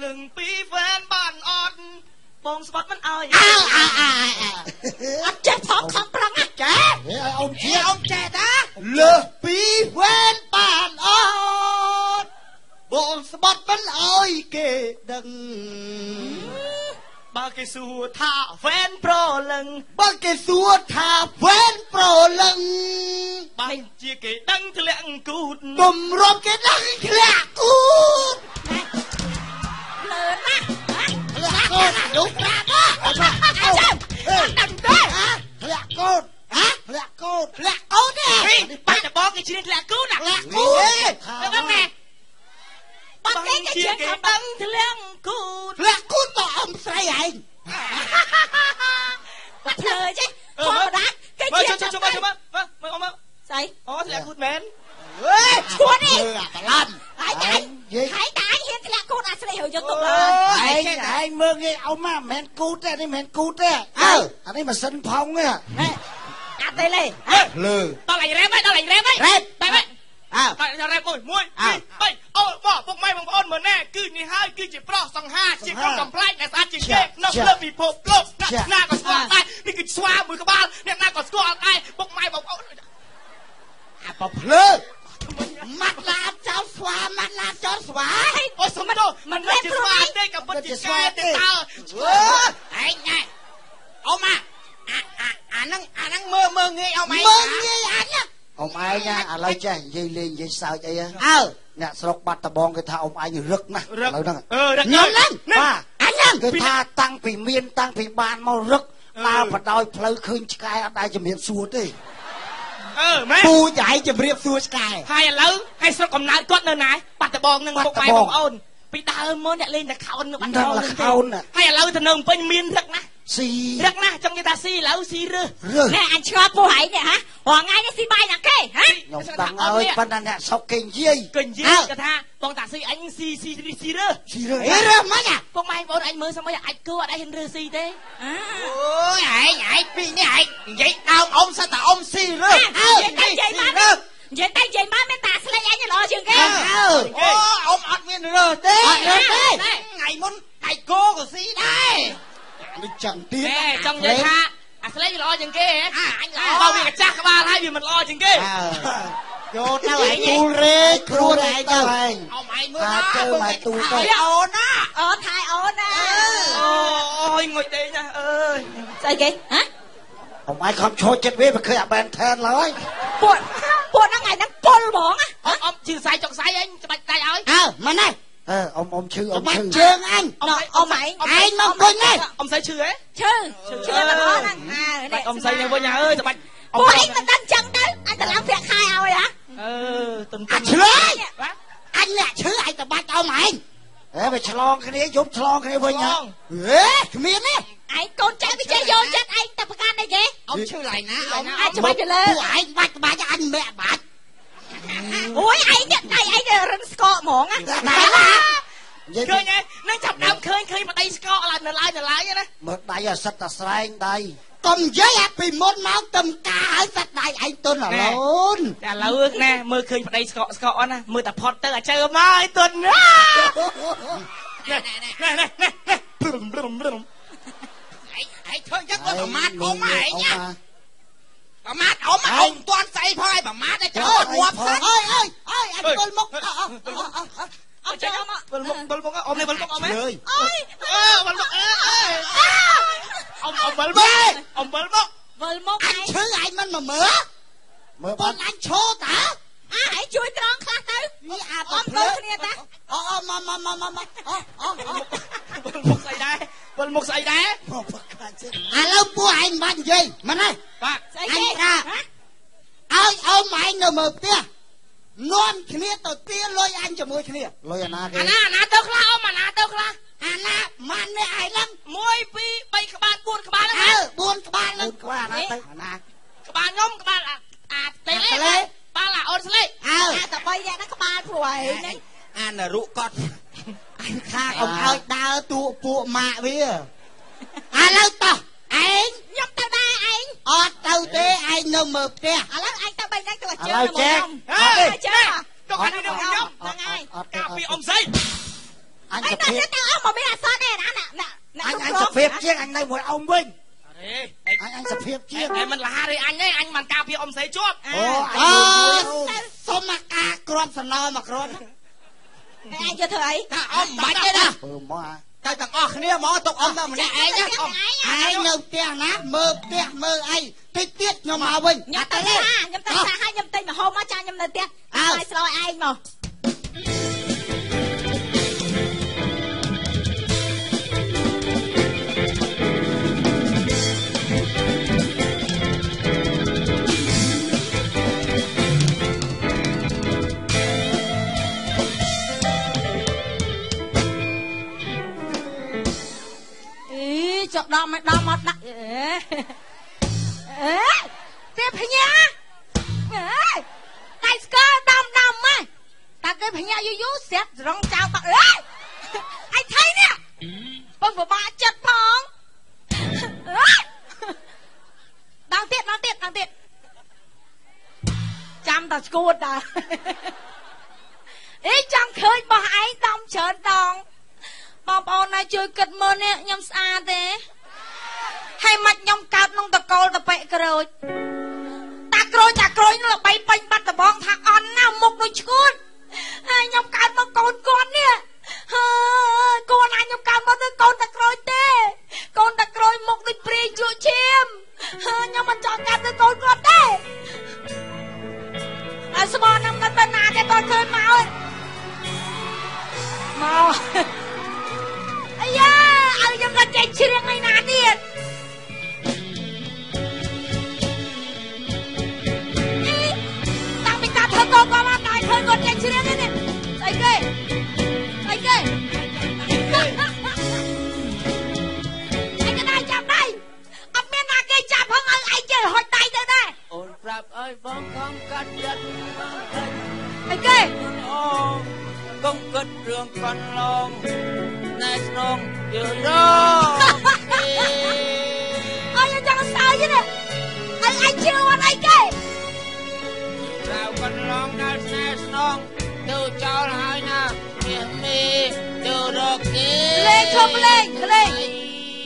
លើសពីហ្វេនបានអត់បងស្បាត់មិនអើយអត់ចេះផងខំប្រឹងចេះអ៊ំជាអ៊ំចេះតាលើសពីហ្វេនបានអត់បងស្បាត់មិនអើយគេដឹងបើគេសួរថាហ្វេនប្រលឹងបើគេសួរថាហ្វេនប្រលឹងបើជាគេដឹងធ្លាក់គូតបំរុំគេដឹងធ្លាក់គូតលើណាធ្លាក់គូតយូរប្រាក់អញ្ចឹងដឹងទេធ្លាក់គូតធ្លាក់គូតធ្លាក់គូតទេបាច់តបងគេជ្រៀងធ្លាក់គូតធ្លាក់គូតដឹងទេបើគេជ្រៀងថាដឹងធ្លាក់គូតធ្លាក់គូតតអ៊ំស្រីឯងបាត់ភ្លើចេះធម្មតាគេជ្រៀងចាំមើលអ៊ំស្អីអូធ្លាក់គូតមែនឈួតនេះបឡាន់ហើយតែអញហ៊ានធ្លាក់គូតអាស្រីហើយយកទុកឯងមើលងាយអ៊ំមិនមែនគូតទេនេះមិនមែនគូតទេអានេះម៉ាស៊ីនផុងទេអត់ទេលេលើដល់អញរ៉េបហើយរ៉េបបែបតែរ៉េប1 2 3អូបងពុកម៉ែបងប្អូនមើលណែគឺនេះហើយគឺជាប្រុសសង្ហាជាក្រុមកំ pl ែងដែលស្អាតជាងគេនៅលើពិភពលោកអ្នកណាក៏ស្គាល់ដែរនេះគឺស្វាមួយក្បាលអ្នកណាក៏ស្គាល់ដែរពុកម៉ែបងប្អូនអាបភ្លើម៉ាត់ឡាបចោលស្វាម៉ាត់ឡាបចោលស្វាអូសុំទោសមិនមែនជាស្វាទេក៏ពិតជាស្វាទេតើឯងណែអ៊ំអាហ្នឹងមើលងាយអ៊ំឯងមើលងាយអញអ៊ំឯងឥឡូវចេះនិយាយលេងនិយាយសើចអីអ្នកស្រុកបាត់ដំបងគេថាអ៊ំឯងរឹកណាស់ឥឡូវហ្នឹងខ្ញុំហ្នឹងបាទអញហ្នឹងគេថាតាំងពីមានតាំងពីបានមករឹកដើរបដោយផ្លូវឃើញឆ្កែអត់ដែលជំរាបសួរទេមែនពូចៃជំរាបសួរឆ្កែហើយឥឡូវហើយស្រុកកំណើតគាត់នៅណាបាត់ដំបងនឹងពុកម៉ែបងប្អូនពីដើមមកអ្នកលេងតែខោននៅបាត់ដំបងហ្នឹងហើយឥឡូវទៅនៅពេញមានរឹកណាស់ស៊ីរឹកណាស់ចង់និយាយថាស៊ីឥឡូវស៊ីរើសណែអញឆ្ងល់ពោះឯងនេះហ៎រងថ្ងៃនេះស៊ីបាយណាគេហ៎ខ្ញុំដឹងហើយប៉ុន្តែអ្នកស្រុកគេនិយាយគេថាបងតាស៊ីអញស៊ីរើសរើសមិនពុកម៉ែបងប្អូនអញមើលស្មើអាចគួរអត់ឲ្យហ៊ានរើសស៊ីទេអូយឯងពីនេះឯងនិយាយដើមអ៊ំសិតតែអ៊ំស៊ីរើសនិយាយបាននិយាយតែនិយាយបានមានតាស្លេកអញល្អជាងគេអូអ៊ំអត់មានរើសទេថ្ងៃមុនដៃគោក៏ស៊ីដែរនេះចឹងទៀតចង់និយាយថាអាស្លេកល្អជាងគេហ៎អញល្អបើវាកាចាស់ក្បាលហើយវាមិនល្អជាងគេយកទៅឯងគូរេខ្លួនឯងទៅឯងអ៊ំឯងមើលណាទៅមកទូទៅអូនណាថៃអូនណាអូយងុយដេញណាអើយស្អីគេហ៎អ៊ំឯងខំឈរចិត្តវាមិនឃើញអាបែនថែនឡើយពួកហ្នឹងថ្ងៃហ្នឹងពុលហ្មងអ៊ំជឿសាយចុកសាយឯងច្បាច់ដៃឲ្យមិនណា ông chư ông chư trường anh ông mày anh mong quên này ông say chư ấy chư là đó nè ông say nhà với nhà ơi tụi bạch ông anh ta đánh chân đấy anh ta làm việc khai ao rồi hả chư anh nè chư anh ta bắt ông màyไปฉลองกันนี้ยุบฉลองกันนี้เว้ยเนี่ยเมียนี่ anh con trai với chơi vô chết anh tập can đây kìa ôngชื่ออะไรนะ anh chụp cho lênผู้anh bắt bà cho anh mẹ bắt ôi anh này anh là rừng sco mỏng á khơi nghe nó chập đám khơi mà đây sco là nở lái vậy đó một đây là sắt sành đây còn giấy bị mốt máu tầm cá sắt đây anh tuân là lớn là ước nè mưa khơi mà đây sco nè mưa tập Potter ở chơi mai tuần nèไอ้เธอยักษ์ตัวมาดเอามาไอ้เนี่ยประมาทเอามาเอาตัวใส่พ่อไอ้ประมาทไอ้เจ้าหัวพันเอ้ยไอ้ตัวมกเอาใจเอามาบอลมกเอาไหมบอลมกเอาไหมบอลมกเอาบอลมกเอาบอลมก anhชื่อไอ้มันมาเหมือบอลanhโชว์ตาไอ้ช่วยตรองคลาสเลยอ้อมตัวเนี่ยตามาบอลมกใส่ได้บอลมกใส่ได้แล้วพวกไอ้มันยี่มันไงไอ้ข้าเอาไม้เนื้อมือเตี้ยนอนขี้เนี้ยตัวเตี้ยลอยอันจะมือขี้เนี้ยลอยอันน่ะนาเต้าคลาเอามานาเต้าคลาอันน่ะมันไม่ไอ้ลังมวยปีใบกระบาลบุญกระบาลแล้วบุญกระบาลแล้วกระบาลนะกระบาลงมกระบาลเตะเล่ปลาละออนสเล่แต่ใบแดงนักกระบาลป่วยนี่อันน่ะรู้ก่อนอันข้าเอาดาวตัวปูมาเวียแล้วต่อไอ้ยกตาได้ไอ้เต้าเต้ไอ้เนื้อมือเตี้ยแล้วไอ้ตาใบแดงตัวเจ้าเจ้เจ้าตัวกันนี่เดี๋ยวย่อมยังไงกาปีอมไซไอ้ตาเจ้าเอามาไม่ได้ซ้อนแน่น่ะanh sập phép chiếc anh đây một ông Vinh anh sập phép chiếc này mình là đi anh mà cà phê ông say chuột sao mà cà crom sần no mà crom anh cho thấy ông bạch đấy đó cái thằng kia mỏ tục ông đâu mà ai nhá ai nâu tia nát mơ ai thích tiết nhưng mà Vinh nhâm tay xa hai nhâm tay mà hôm á cha nhâm tay tiết ai soi ai mà chọc đo mày đo một đặt tiếp hình nha tay sơ đâm mày ta cái hình nha vô xét rong chào tao anh thấy nè con vừa ba chật phong đang tiết chăm tao cút à ý chẳng khơi bà ấy đâm chợt đònបងប្អូនណាជួយគិតមើលនេះខ្ញុំស្អាតទេហើយមិនខ្ញុំកើតក្នុងតកូលតប៉ិក្រូចតាក្រូចនោះល្បីពេញបាត់ដបងថាអន់ណាមុខដូចឈួតហើយខ្ញុំកើតមកកូនគាត់នេះហើយកូនណាខ្ញុំកើតមកទៅកូនតាក្រូចទេកូនតាក្រូចមុខដូចព្រាយជក់ឈាមហើយខ្ញុំមិនចង់កើតទៅកូនគាត់ទេហើយស្មោះខ្ញុំទៅណាទេគាត់ឃើញមកយ៉ាឲ្យខ្ញុំក៏ចេញជ្រៀងឯណាទៀតតាំងពីកាធ្វើកូនគាត់មកតែឃើញគាត់ចេញជ្រៀងនេះស្អីគេអីគេដៃចាប់ដៃអត់មានណាគេចាប់ផងឲ្យឯងចេះហុចដៃទៅដែរអូនប្រាប់អើយបងកុំកាត់ចិត្តអីគេអូកុំគិតរឿងកន្លងណែស្នងយល់រអើយចាំសើយនេះអីជឿអត់អីគេរៅកន្លងដល់ណែស្នងទៅចោលហើយណាមាសមេទៅរកគេលេងឈប់លេងខ្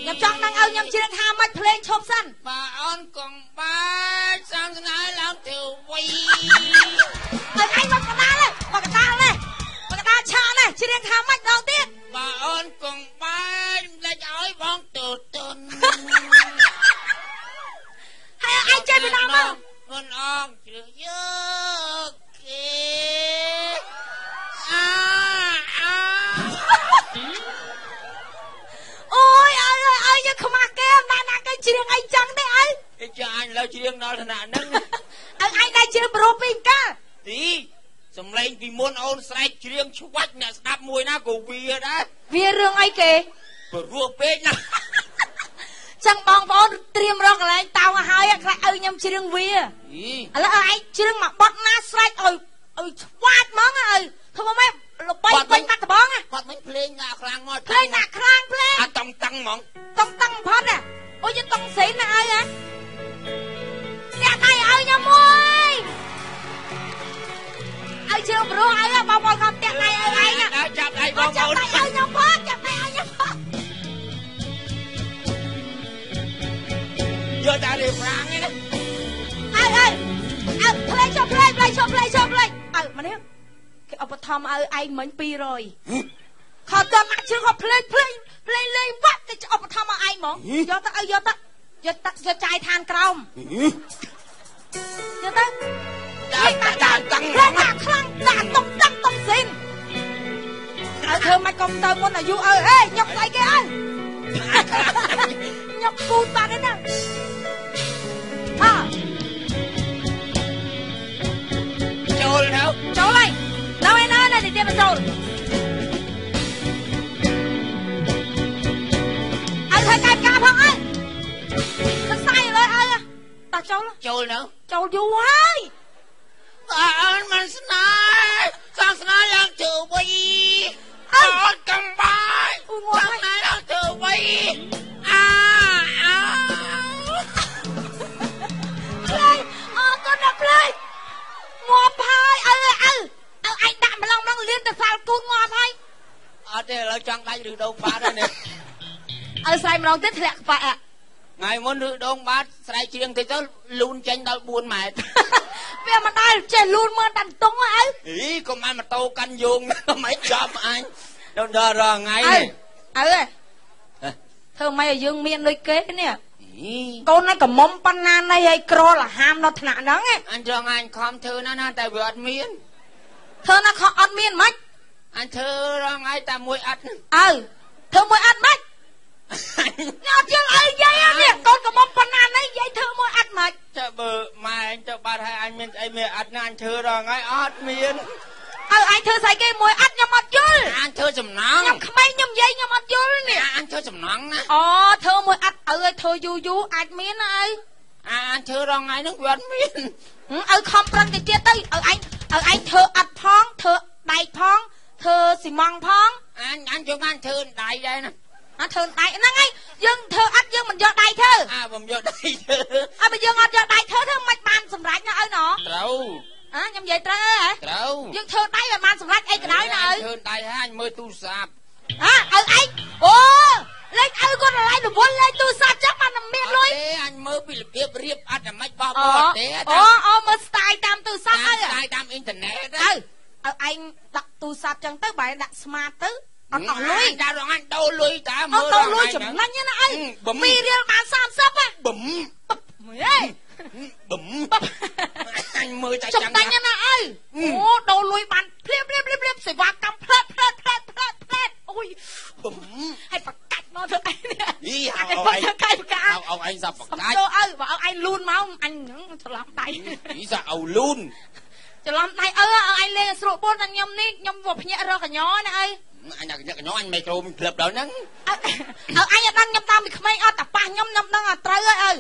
ញុំចង់ដឹងឲ្យខ្ញុំជ្រៀងថាមិនភ្លេងឈប់សិនបើអូនកងបានសងស្នាយឡើងទៅវិញអញមកកដាលឆានេះជ្រៀងថាមិនដងទៀតបើអូនកងបានលេចឲ្យបងទូទុនហើយអញចេះពីណាមកអូនអងជ្រឿយកគេ យើងខ្មាស់គេណាគេច្រៀងអីចឹងទេអើគេចាអញលើច្រៀងដល់ឋានៈហ្នឹងអើឯងដែរច្រៀងប្រូពីកាទីសំឡេងពីមុនអូនស្រែកច្រៀងឆ្វាច់អ្នកស្ដាប់មួយណាក៏វាដែរវារឿងអីគេព្រោះពេកណាចឹងបងប្អូនត្រៀមរកកន្លែងតោងឲ្យហើយខ្លាចឲ្យខ្ញុំច្រៀងវាឥឡូវឯងច្រៀងមកបត់ណាស្រែកឲ្យឆ្វាច់ហ្មងអើធ្វើម៉េចលបីពេញបាត់ដបងបាត់មិនភ្លេងដាក់ខ្លាំងមកភ្លេងដាក់ខ្លាំងភ្លេងអត់តង់តាំងហ្មងតង់តាំងផុតអូយតង់ស្រីណាអើអ្នកដៃឲ្យខ្ញុំមួយឲ្យជឿប្រុសឲ្យបងប្អូនខំតាក់ដៃឲ្យឯងចាប់ដៃបងប្អូនឲ្យខ្ញុំផងចាប់ដៃឲ្យខ្ញុំផងយកតារៀបប្រាំងនេះអើភ្លេងចុះភ្លេងអើម្នេះគេឧបត្ថម្ភឲ្យឯងមិញ200ខោតមកជឿគាត់ភ្លេងលេងវត្តទៅឧបត្ថម្ភឲ្យឯងហ្មងយកទៅយកចាយឋានក្រោមយកទៅដាក់តាំងដាក់ខ្លាំងដាក់តុកតាំងតុកស៊ីនឲ្យធ្វើមិនកុំទៅមុនអាយុអើញុកស្អីគេអើញុកគូតបាត់ហើយណាចូលហើយនៅទីទៀតមកចូលឲ្យធ្វើកាយការផងអើទៅស្អីលើអើតោះចូលនៅចូលយូរហើយអូនមិនស្នេហ៍សងស្នេហ៍ឡើងទៅវិញអូនកំបាយសងស្នេហ៍ឡើងទៅវិញភ្លេងអរគុណណាស់ភ្លេងងាប់ហើយអើឯងដាក់ម្លងលៀនទៅសាលគូងាប់ហើយអត់ទេឥឡូវចង់ដាច់ឬដងបាត់ហើយនេះឲ្យស្រែកម្លងទៀតធ្លាក់ក្បាក់ថ្ងៃមុនឬដងបាត់ស្រែកច្រៀងតិចទៅលូនចេញដល់4ម៉ែត្រវាមិនដែលចេះលូនមើលតាន់តុងអើកុំឲ្យម៉ូតូកាន់យោងមិនចាប់អញដល់រងថ្ងៃនេះអើធ្វើម៉េចឲ្យយើងមានដូចគេនេះកូនហ្នឹងកមុំប៉ុណ្ណាណៃឲ្យក្រលហាមដល់ថ្នាក់ហ្នឹងអញចង់អញខំធ្វើណាតែវាអត់មានធ្វើណាខំអត់មានមិនអញធ្វើរងថ្ងៃតែមួយអត់ហ្នឹងធ្វើមួយអត់មិនអត់យើងអីយាយនេះកូនកមុំប៉ុណ្ណាណៃយាយធ្វើមួយអត់មិនចាំបើម៉ែអញទៅបាត់ហើយអញមានអីមានអត់ណាអញធ្វើរងថ្ងៃអត់មានអញធ្វើស្អីគេមួយអត់ខ្ញុំអត់យល់អញធ្វើសំណងខ្ញុំក្មេងខ្ញុំយាយខ្ញុំអត់យល់នេះអញធ្វើសំណងណាធ្វើមួយអត់ឲ្យធ្វើយូរអាចមានណាអញធ្វើរងថ្ងៃហ្នឹងវាអត់មានឲ្យខំប្រឹងទៅទៀតទៅឲ្យឯងធ្វើអត់ផងធ្វើដែកផងធ្វើស៊ីម៉ង់ផងអញជួយបានធ្វើដៃដែរណាធ្វើដៃហ្នឹងហើយយើងធ្វើអត់យើងមិនយកដៃធ្វើខ្ញុំយកដៃធ្វើបើយើងអត់យកដៃធ្វើមិនបានសម្រេចណាឪណត្រូវខ្ញុំនិយាយត្រូវហ៎ត្រូវយើងធ្វើដៃឲ្យបានសម្រេចអីក៏ដោយណាធ្វើដៃហើយអញមើលទូរស័ព្ទឲ្យឯងលេខឪគាត់ឡៃរវល់លេខទូរស័ព្ទចឹងបានមានលុយទេអញមើលពីរបៀបរៀបអត់តែមិនបោះបត់ទេមើលស្ទាយតាមទូរស័ព្ទស្ទាយតាមអ៊ីនធឺណិតឲ្យឯងដាក់ទូរស័ព្ទចឹងទៅបើដាក់ smart ទៅអត់អស់លុយដាក់រងអញដូរលុយតាមើលដូរលុយចំណេញណាអី2រៀលបាន30បឹមហេបឹមអញមើលតែចឹងចំណេញណាអីដូរលុយបានភ្លាមសេវាកម្មផ្លែតអូយបឹមឲ្យប្រកាច់មកធ្វើអីនេះឲ្យកាយប្រកាច់ឲ្យឯងសាប់ប្រកាច់ចូលឲ្យបើឲ្យឯងលូនមកអញច្រឡំដៃសាក់ឲ្យលូនច្រឡំដៃឲ្យឯងលេងស្រួលបួនតែខ្ញុំនេះខ្ញុំមកភ្ញាក់រកកញ្ញណាអីអញកញ្ញអញមិនចូលក្លឹបដល់ហ្នឹងឲ្យអញអត់ដឹងខ្ញុំតាមពីក្មេងអត់តែប៉ះខ្ញុំដឹងអត់ត្រូវហើយ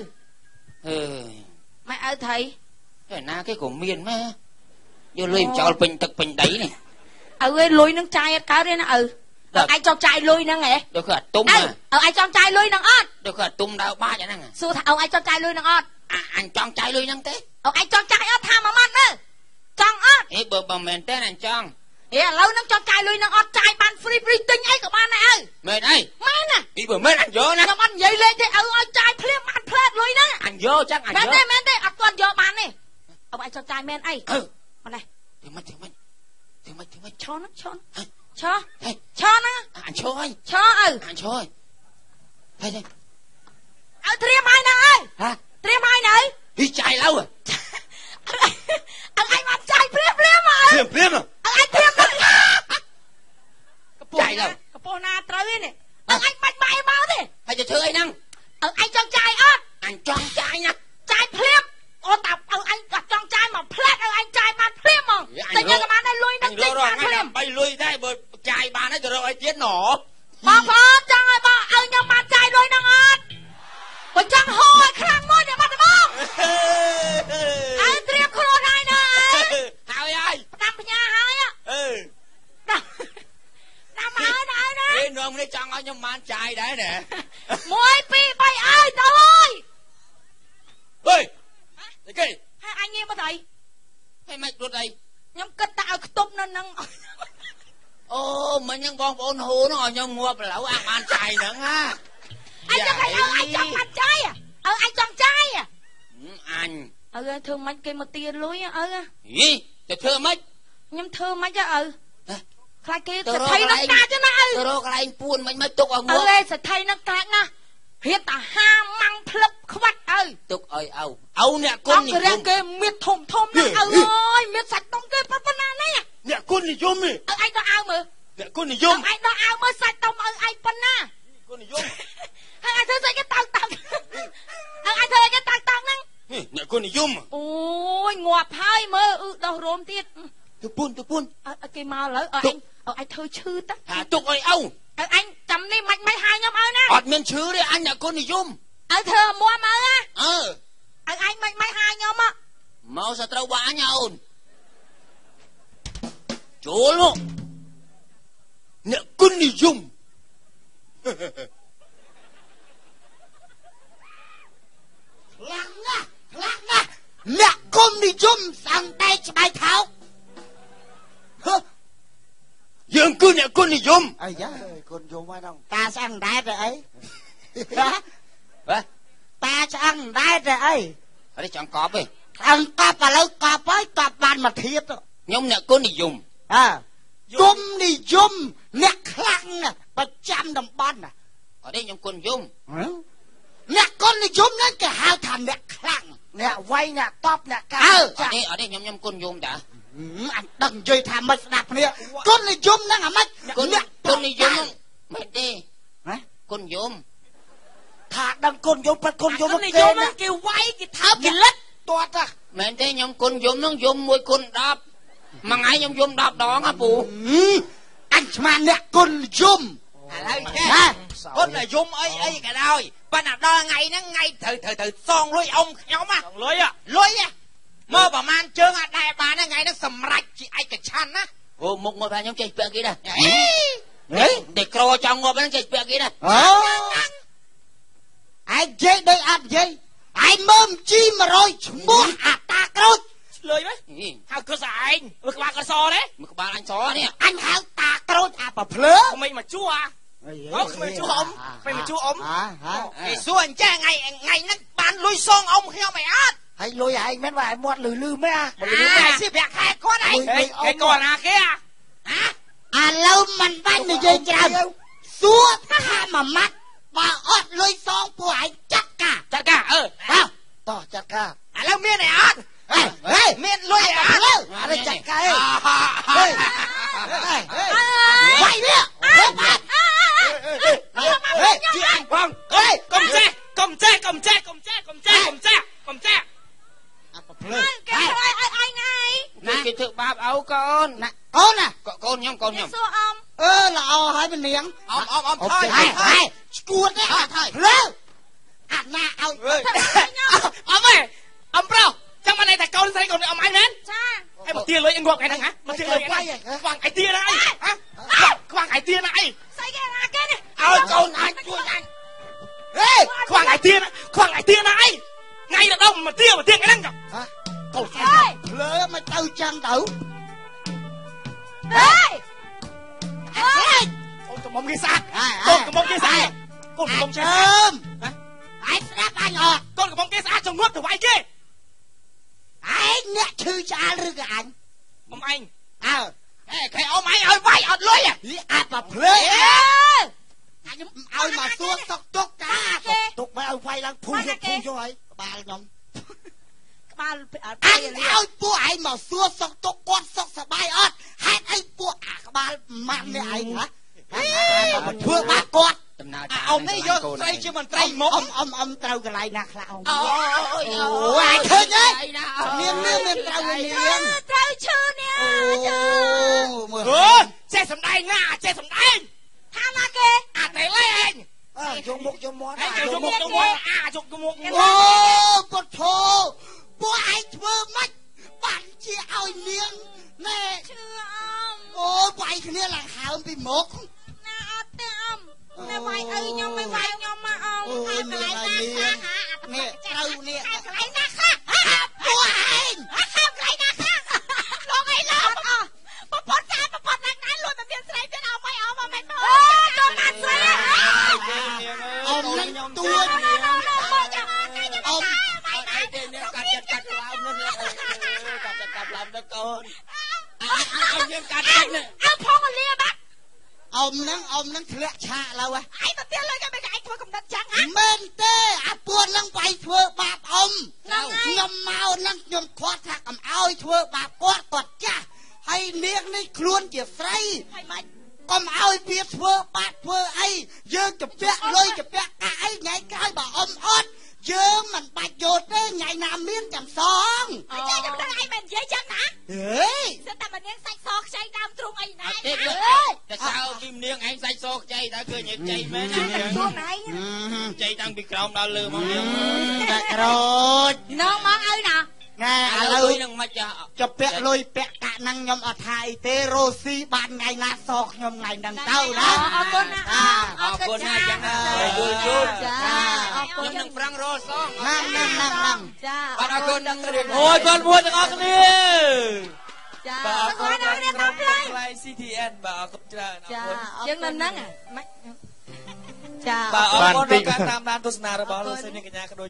ម៉ែឪថៃឯណាគេក៏មានម៉ែយកលុយចោលពេញទឹកពេញដីនេះឪឯងលុយនឹងចាយអត់កើតទេណាឪឯងចង់ចាយលុយហ្នឹងហ៎ដូចគឺអាទុំឪឯងចង់ចាយលុយហ្នឹងអត់ដូចគឺអាទុំដើរបាច់អាហ្នឹងសួរថាឪឯងចង់ចាយលុយហ្នឹងអត់អញចង់ចាយលុយហ្នឹងទេឪឯងចង់ចាយអត់ថាមួយម៉ាត់មើលចង់អត់បើមែនទេអញចង់ឥឡូវហ្នឹងចង់ចាយលុយហ្នឹងអត់ចាយបាន free ទិញអីក៏បានដែរមែនអីមែនណាបើមែនអញយកណាខ្ញុំអត់និយាយលេងទេឲ្យចាយភ្លាមបានផ្លែតលុយហ្នឹងអញយកចឹងអញយកមែនទេអត់ទាន់យកបានទេឪឯងចង់ចាយមែនអីមកនេះធ្វើម៉េចឈរហ្នឹងឈរហ្នឹងអញឈរហើយឈរអញឈរហើយឲ្យត្រៀមហើយណាអើយត្រៀមហើយណាហ៊ីចាយឡូវអើឯងមកចាយព្រាមអើឯងព្រាមត្រៀមទៅចាយឡូវកពស់ណាត្រូវទេនេះអើឯងបាច់បាយមកទេហើយទៅធ្វើអីហ្នឹង ទៀតណបងប្អូនចង់ឲ្យបងឲ្យខ្ញុំបានចាយលុយហ្នឹងអត់បើចង់ហូរឲ្យខ្លាំងមួយអ្នកបាត់ដំបងឲ្យត្រៀមខ្លួនហើយណាហើយតាមបញ្ញាហើយតាមហើយណានេះនងនេះចង់ឲ្យខ្ញុំបានចាយដែរណែ1 2 3អើយទៅហើយហេអីគេហើយអញងាកមកទៅហេមិនរត់អីខ្ញុំគិតតែឲ្យខ្ទប់នៅនឹងអូមិញហ្នឹងបងប្អូនហូហ្នឹងឲ្យខ្ញុំងាប់ឥឡូវអាបានចាយហ្នឹងណាអញចង់ឲ្យអញចង់បានចាយអញចង់ចាយអញធ្វើម៉េចគេមកទាលុយហីទៅធ្វើម៉េចខ្ញុំធ្វើម៉េចខ្លាចគេសថីនឹងកាចណាទៅរកកន្លែងពួនមិនទុកឲ្យងាប់សថីនឹងកាចណារៀបតាហាម៉ាំងភ្លឹបខ្វាច់ទុកឲ្យអូអ្នកគុណនិយមគេមានធំណាអើយមានសាច់តុងគេប៉ុណ្ណានេះអ្នកគុណនិយមនេះអញដល់អាវមើលអ្នកគុណនិយមអញដល់អាវមើលសាច់តុងឲ្យអញប៉ុណ្ណាគុណនិយមហើយអញធ្វើស្អីគេតោងអញធ្វើអីគេតោងហ្នឹងអ្នកគុណនិយមអូយងាប់ហើយមើលដោះរោមទៀតទៅពួនគេមកឥឡូវឲ្យអញធ្វើឈឺតាទុកឲ្យអូអញចាំនេះមិនហាយខ្ញុំឲ្យណាអត់មានឈឺទេអញអ្នកគុណនិយមឲ្យធ្វើមួមើលណាឲ្យអញមិនហាយខ្ញុំមកសត្រូវបាញ់អូនចូលមកអ្នកគុណនិយមខ្លាំងណាស់អ្នកគុណនិយមសាំងតែច្បាយថោកយើងគឺអ្នកគុណនិយមអាយ៉ាគុណនិយមហ្នឹងតាឆ្អឹងដែរទៅអីតាឆ្អឹងដែរទៅអីអត់ចង់កប់ទេឆ្អឹងកប់ឥឡូវកប់ហើយកប់បានមកធៀបខ្ញុំអ្នកគុណនិយមគុណនិយមអ្នកខ្លាំងប្រចាំតំបន់អត់ទេខ្ញុំគុណនិយមអ្នកគុណនិយមហ្នឹងគេហៅថាអ្នកខ្លាំងអ្នកវៃអ្នកតបអ្នកកាអត់ទេខ្ញុំគុណនិយមតាអញដឹងនិយាយថាមិនស្ដាប់គ្នាគុណនិយមហ្នឹងអាម៉េចគុណនិយមមិនទេគុណនិយមថាដឹងគុណនិយមប៉ិតគុណនិយមគេវាយគេថើបគេលិតទាត់ហ្នឹងមែនទេខ្ញុំគុណនិយមហ្នឹងយម1គុណ10មួយថ្ងៃខ្ញុំយម10ដងហ៎ពូអញស្មានអ្នកគុណនិយមឥឡូវចេះគុណនិយមអីក៏ដោយប៉ុន្តែដល់ថ្ងៃហ្នឹងថ្ងៃត្រូវសងលុយអ៊ំខ្ញុំហ៎លុយមកប្រហែលជើងអត់ដែរបានថ្ងៃហ្នឹងសម្រេចជាឯកច្ឆន្ទណាអូមុខមកថាខ្ញុំចេះពាក់គេដែរតែក្រចង់ងាប់ហ្នឹងចេះពាក់គេដែរអូឯងនិយាយដូចអត់និយាយឯងមើលជី100ឈ្មោះអាតាក្រូចឆ្លើយមែនហៅគឺស្អែងមើលក្បាលកសទេមើលក្បាលអញសនេះអញហៅតាក្រូចអាប្រភ្លើក្មេងមកជួអូក្មេងជួអ៊ំក្មេងមកជួអ៊ំគេសួរអញ្ចឹងថ្ងៃហ្នឹងបានលុយសងអ៊ំខ្ញុំអីអត់ហើយលុយឯងមិនว่าឯងមាត់លឺមែនអាស៊ីប្រាក់ខែគាត់ឯងគេគាត់ណាគេឥឡូវមិនបាច់និយាយច្រើនសួរថាមួយម៉ាត់បើអត់លុយសងពួកឯងចាត់ការតោះចាត់ការឥឡូវមានអីអត់មានលុយអត់អត់ចាត់ការវាយវាជីអញបងកុំចេះអត់ប្រភ្លើគេធ្វើឲ្យឯងណាគេធ្វើបាបអូកូនណាកូនខ្ញុំសួរអ៊ំល្អហើយម្នាងអ៊ំថយស្គួតទេភ្លើអាណាឲ្យអ៊ំអ៊ំប្រុសចាំមិនតែកូនស្រីកូនអ៊ំឯងមែនចាឯងមកទាលុយងាប់ឯហ្នឹងហ៎មកទាលុយឯងខ្វាំងឯទាណាអីខ្វាំងឯទាណាអីស្អីគេណាគេនេះឲ្យកូនអាចជួយអញខ្វាំងឯទាណាអីថ្ងៃដល់មកទាឯហ្នឹងកូនភ្លើមកទៅចឹងទៅកូនកំមុំគេស្អាតកូនកំមុំចេះឯងស្ដាប់អញអត់កូនកំមុំគេស្អាតចង្ងប់ទៅវាយគេឯងអ្នកឈឺឆ្អាលឬក៏អញអ៊ំឯងគេអ៊ំឯងឲ្យវាយអត់លុយអាប្រភ្លើខ្ញុំឲ្យមកសួរសុកទុកតាទុកមកឲ្យវាយឡើងភូយកហើយក្បាលខ្ញុំក្បាលអញឲ្យពួកឯងមកសួរសុកទុកគាត់សុកសบายអត់ហេតុអីពួកអាក្បាលម៉ាក់នេះឯងហ៎មកធ្វើបាបគាត់ដំណើរការអ៊ំនេះយកស្រីជាមន្ត្រីមកអ៊ំត្រូវកន្លែងណាខ្លះអូអាយឃើញទេមានត្រូវត្រូវឈឺនេះចេះសំដែងណាចេះសំដែង គ្នាឡើងហើមពីមុខ ណាអត់ទេអ៊ំតែវាយអើខ្ញុំមិនវាយខ្ញុំមកអ៊ំ អូយនាងហើយនាងនេះត្រូវនេះកន្លែងណាខ្លះពួកឯងកន្លែងណាខ្លះលោកអីលោកប្រពន្ធចាប្រពន្ធណាស់ណាលួចទៅមានស្រីទៀតអោមិនអោមិនមិនអូចូលណាត់ស្រីអ៊ំនឹងទួចអ៊ំអីទេនេះកាត់ចិត្តកាត់ឡើងនោះកាត់ឡើងទៅកូនអ៊ំយើងកាត់ចិត្តនេះអើផងលាបាត់អ៊ំនឹងធ្លាក់ឆាកឡើយឯងទៅទៀតលើគេមិនឯងធ្វើកំណត់ចឹងហ៎មែនទេអាពួននឹងវាយធ្វើបាបអ៊ំខ្ញុំមកនឹងខ្ញុំគាត់ថាកុំអោយធ្វើបាបគាត់ចាស់ហើយនាងនេះខ្លួនជាស្រីហើយម៉េចកុំអោយវាធ្វើបាបធ្វើអីយើងជពាក់លុយជពាក់កាក់អីថ្ងៃក្រោយបើអ៊ំអត់យើងមិនបាច់យកទេថ្ងៃណាមានចាំសងអញ្ចឹងខ្ញុំដឹងឯងមិននិយាយចឹងណាហេសិនតែម្នាងសាច់សខ្ចីដើមទ្រូងអីណាទេតែសើពីម្នាងឯងសាច់សខ្ចីតើឃើញឯងខ្ចីមែនទេខ្លួនឯងខ្ចីតាំងពីក្រោមដល់លើមកយើងតែក្រូចនងមកឲ្យណាណែឥឡូវនឹងមិនចពាក់លុយពាក់កាក់ហ្នឹងខ្ញុំអត់ថាអីទេរ៉ូស៊ីបានថ្ងៃណាសោខ្ញុំថ្ងៃហ្នឹងទៅណាអរគុណណាអរគុណណាចឹងយូរចាអរគុណខ្ញុំនឹងប្រាំងរសងហ្នឹងចាអរគុណនឹងរៀបអូយបងប្អូនទាំងអស់គ្នាចាបាទអរគុណដល់អ្នកតាមផ្លៃ CTN បាទអរគុណច្រើនអរគុណយើងនៅហ្នឹងម៉េចចាបាទអរគុណដល់ការតាមដានទស្សនារបស់លោកស្រីនាងកញ្ញាក៏ដូច